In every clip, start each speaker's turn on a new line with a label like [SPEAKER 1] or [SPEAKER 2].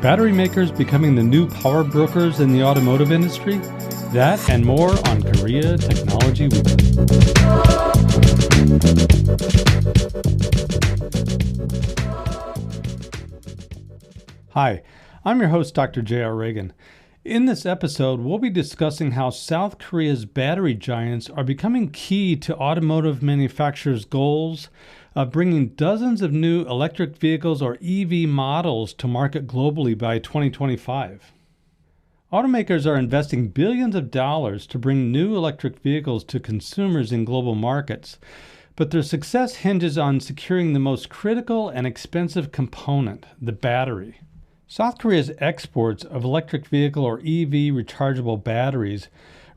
[SPEAKER 1] battery makers becoming the new power brokers in the automotive industry? That and more on Korea Technology Weekly. Hi, I'm your host, Dr. J.R. Reagan. In this episode, we'll be discussing how South Korea's battery giants are becoming key to automotive manufacturers' goals of bringing dozens of new electric vehicles or EV models to market globally by 2025. Automakers are investing billions of dollars to bring new electric vehicles to consumers in global markets, but their success hinges on securing the most critical and expensive component, the battery. South Korea's exports of electric vehicle or EV rechargeable batteries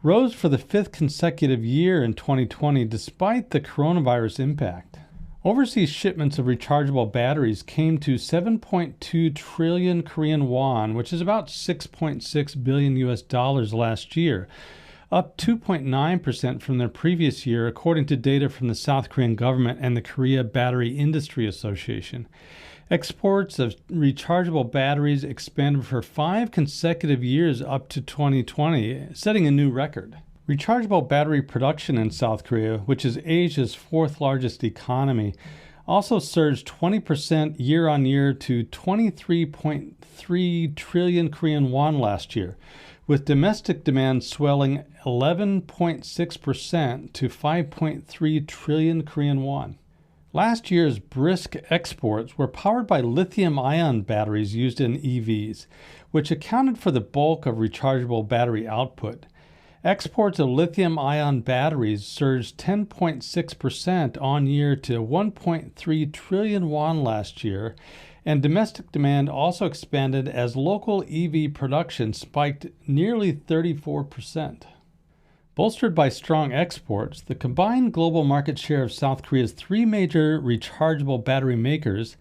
[SPEAKER 1] rose for the fifth consecutive year in 2020 despite the coronavirus impact. Overseas shipments of rechargeable batteries came to 7.2 trillion Korean won, which is about $6.6 billion last year, up 2.9% from the previous year, according to data from the South Korean government and the Korea Battery Industry Association. Exports of rechargeable batteries expanded for 5 consecutive years up to 2020, setting a new record. Rechargeable battery production in South Korea, which is Asia's fourth largest economy, also surged 20% year on year to 23.3 trillion Korean won last year, with domestic demand swelling 11.6% to 5.3 trillion Korean won. Last year's brisk exports were powered by lithium-ion batteries used in EVs, which accounted for the bulk of rechargeable battery output. Exports of lithium-ion batteries surged 10.6% on year to 1.3 trillion won last year, and domestic demand also expanded as local EV production spiked nearly 34%. Bolstered by strong exports, the combined global market share of South Korea's 3 major rechargeable battery makers,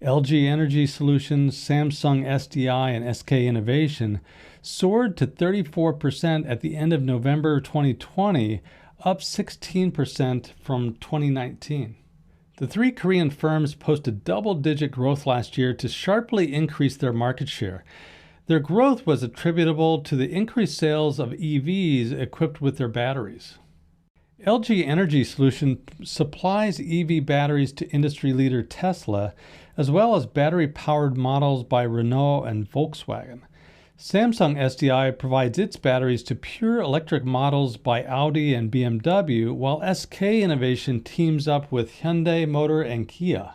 [SPEAKER 1] LG Energy Solutions, Samsung SDI, and SK Innovation, soared to 34% at the end of November 2020, up 16% from 2019. The 3 Korean firms posted double-digit growth last year to sharply increase their market share. Their growth was attributable to the increased sales of EVs equipped with their batteries. LG Energy Solutions supplies EV batteries to industry leader Tesla, as well as battery-powered models by Renault and Volkswagen. Samsung SDI provides its batteries to pure electric models by Audi and BMW, while SK Innovation teams up with Hyundai Motor and Kia.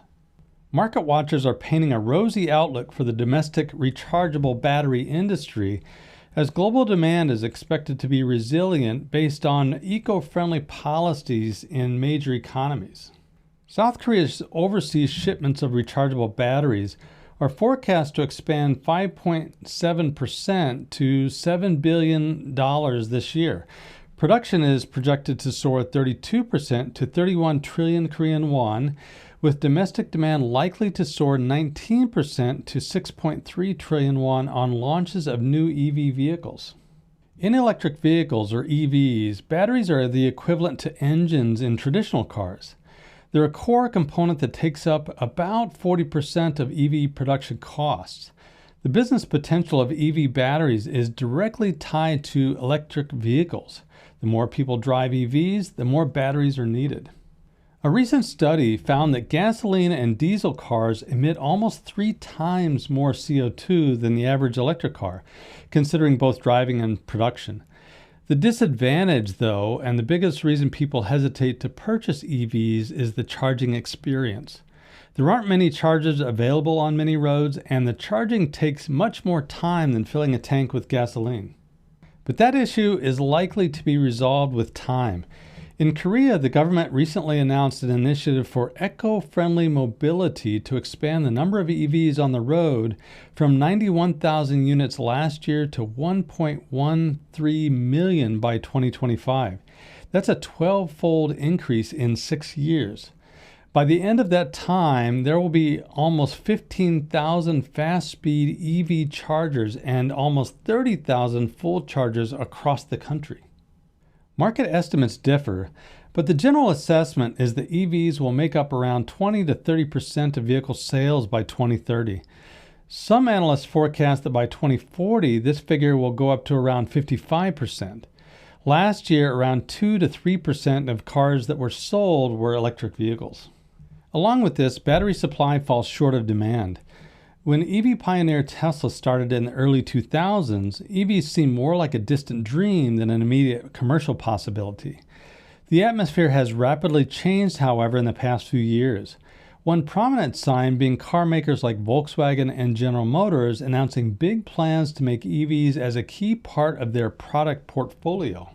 [SPEAKER 1] Market watchers are painting a rosy outlook for the domestic rechargeable battery industry, as global demand is expected to be resilient based on eco-friendly policies in major economies. South Korea's overseas shipments of rechargeable batteries are forecast to expand 5.7% to $7 billion this year. Production is projected to soar 32% to 31 trillion Korean won, with domestic demand likely to soar 19% to 6.3 trillion won on launches of new EV vehicles. In electric vehicles, or EVs, batteries are the equivalent to engines in traditional cars. They're a core component that takes up about 40% of EV production costs. The business potential of EV batteries is directly tied to electric vehicles. The more people drive EVs, the more batteries are needed. A recent study found that gasoline and diesel cars emit almost 3 times more CO2 than the average electric car, considering both driving and production. The disadvantage, though, and the biggest reason people hesitate to purchase EVs is the charging experience. There aren't many chargers available on many roads, and the charging takes much more time than filling a tank with gasoline. But that issue is likely to be resolved with time. In Korea, the government recently announced an initiative for eco-friendly mobility to expand the number of EVs on the road from 91,000 units last year to 1.13 million by 2025. That's a 12-fold increase in 6 years. By the end of that time, there will be almost 15,000 fast-speed EV chargers and almost 30,000 full chargers across the country. Market estimates differ, but the general assessment is that EVs will make up around 20 to 30% of vehicle sales by 2030. Some analysts forecast that by 2040, this figure will go up to around 55%. Last year, around 2 to 3% of cars that were sold were electric vehicles. Along with this, battery supply falls short of demand. When EV pioneer Tesla started in the early 2000s, EVs seemed more like a distant dream than an immediate commercial possibility. The atmosphere has rapidly changed, however, in the past few years. One prominent sign being car makers like Volkswagen and General Motors announcing big plans to make EVs as a key part of their product portfolio.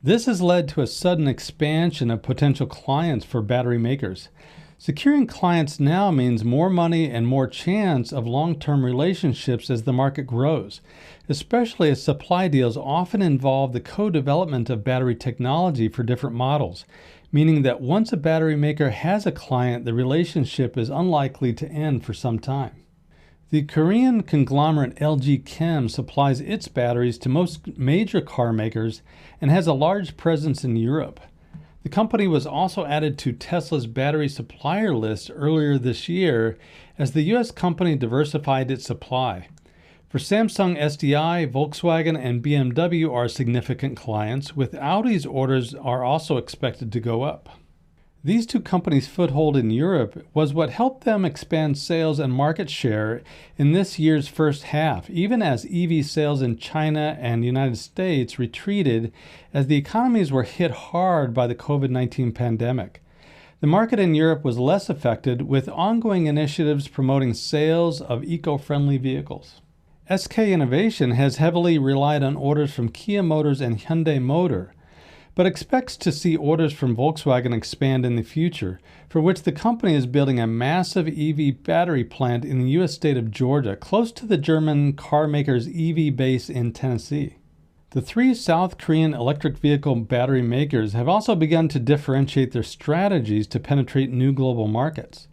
[SPEAKER 1] This has led to a sudden expansion of potential clients for battery makers. Securing clients now means more money and more chance of long-term relationships as the market grows, especially as supply deals often involve the co-development of battery technology for different models, meaning that once a battery maker has a client, the relationship is unlikely to end for some time. The Korean conglomerate LG Chem supplies its batteries to most major car makers and has a large presence in Europe. The company was also added to Tesla's battery supplier list earlier this year as the U.S. company diversified its supply. For Samsung SDI, Volkswagen, and BMW are significant clients, with Audi's orders are also expected to go up. These two companies' foothold in Europe was what helped them expand sales and market share in this year's first half, even as EV sales in China and the United States retreated as the economies were hit hard by the COVID-19 pandemic. The market in Europe was less affected, with ongoing initiatives promoting sales of eco-friendly vehicles. SK Innovation has heavily relied on orders from Kia Motors and Hyundai Motor, but expects to see orders from Volkswagen expand in the future, for which the company is building a massive EV battery plant in the U.S. state of Georgia, close to the German car maker's EV base in Tennessee. The three South Korean electric vehicle battery makers have also begun to differentiate their strategies to penetrate new global markets.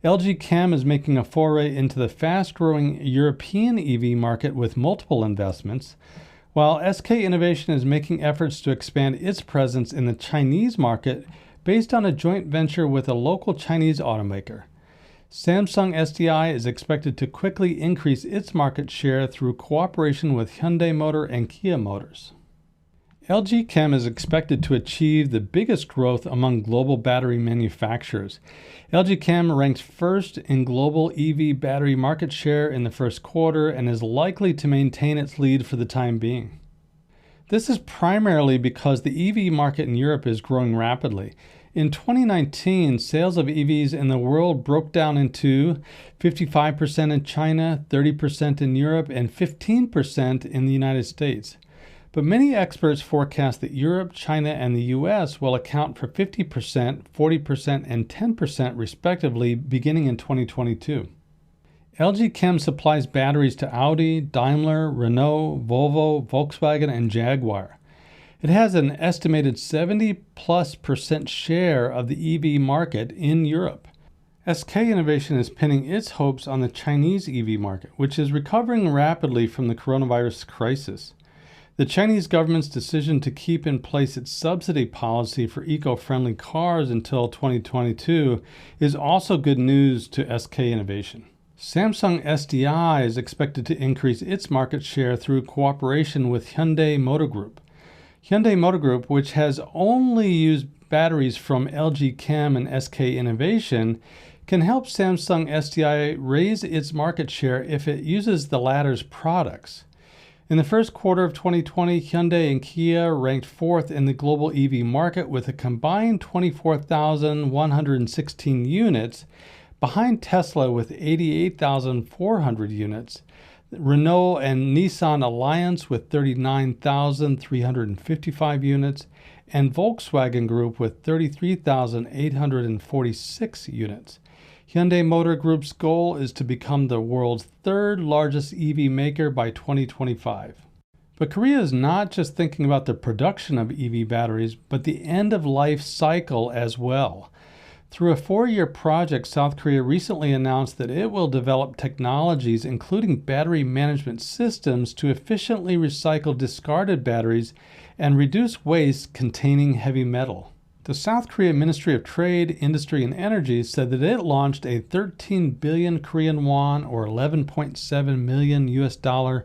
[SPEAKER 1] LG Chem is making a foray into the fast-growing European EV market with multiple investments, while SK Innovation is making efforts to expand its presence in the Chinese market based on a joint venture with a local Chinese automaker. Samsung SDI is expected to quickly increase its market share through cooperation with Hyundai Motor and Kia Motors. LG Chem is expected to achieve the biggest growth among global battery manufacturers. LG Chem ranks first in global EV battery market share in the first quarter and is likely to maintain its lead for the time being. This is primarily because the EV market in Europe is growing rapidly. In 2019, sales of EVs in the world broke down into 55% in China, 30% in Europe, and 15% in the United States. But many experts forecast that Europe, China, and the US will account for 50%, 40%, and 10% respectively beginning in 2022. LG Chem supplies batteries to Audi, Daimler, Renault, Volvo, Volkswagen, and Jaguar. It has an estimated 70+% share of the EV market in Europe. SK Innovation is pinning its hopes on the Chinese EV market, which is recovering rapidly from the coronavirus crisis. The Chinese government's decision to keep in place its subsidy policy for eco-friendly cars until 2022 is also good news to SK Innovation. Samsung SDI is expected to increase its market share through cooperation with Hyundai Motor Group. Hyundai Motor Group, which has only used batteries from LG Chem and SK Innovation, can help Samsung SDI raise its market share if it uses the latter's products. In the first quarter of 2020, Hyundai and Kia ranked fourth in the global EV market with a combined 24,116 units, behind Tesla with 88,400 units, Renault and Nissan Alliance with 39,355 units, and Volkswagen Group with 33,846 units. Hyundai Motor Group's goal is to become the world's third largest EV maker by 2025. But Korea is not just thinking about the production of EV batteries, but the end-of-life cycle as well. Through a 4-year project, South Korea recently announced that it will develop technologies, including battery management systems, to efficiently recycle discarded batteries and reduce waste containing heavy metal. The South Korea Ministry of Trade, Industry, and Energy said that it launched a 13 billion Korean won or 11.7 million US dollar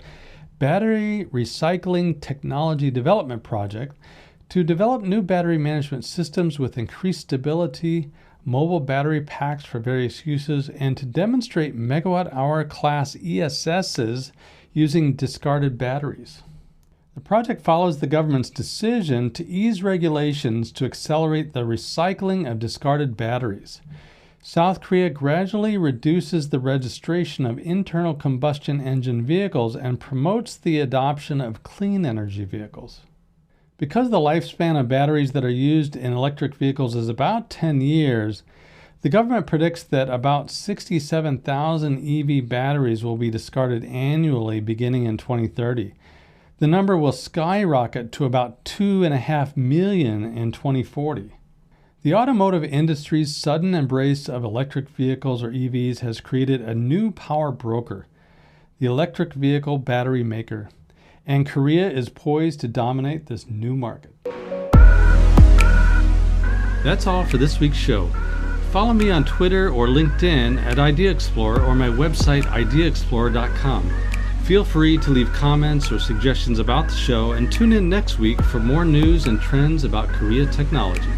[SPEAKER 1] battery recycling technology development project to develop new battery management systems with increased stability, mobile battery packs for various uses, and to demonstrate megawatt-hour class ESSs using discarded batteries. The project follows the government's decision to ease regulations to accelerate the recycling of discarded batteries. South Korea gradually reduces the registration of internal combustion engine vehicles and promotes the adoption of clean energy vehicles. Because the lifespan of batteries that are used in electric vehicles is about 10 years, the government predicts that about 67,000 EV batteries will be discarded annually beginning in 2030. The number will skyrocket to about 2.5 million in 2040. The automotive industry's sudden embrace of electric vehicles or EVs has created a new power broker, the electric vehicle battery maker, and Korea is poised to dominate this new market. That's all for this week's show. Follow me on Twitter or LinkedIn at Idea Explorer or my website ideaexplorer.com. Feel free to leave comments or suggestions about the show and tune in next week for more news and trends about Korea technology.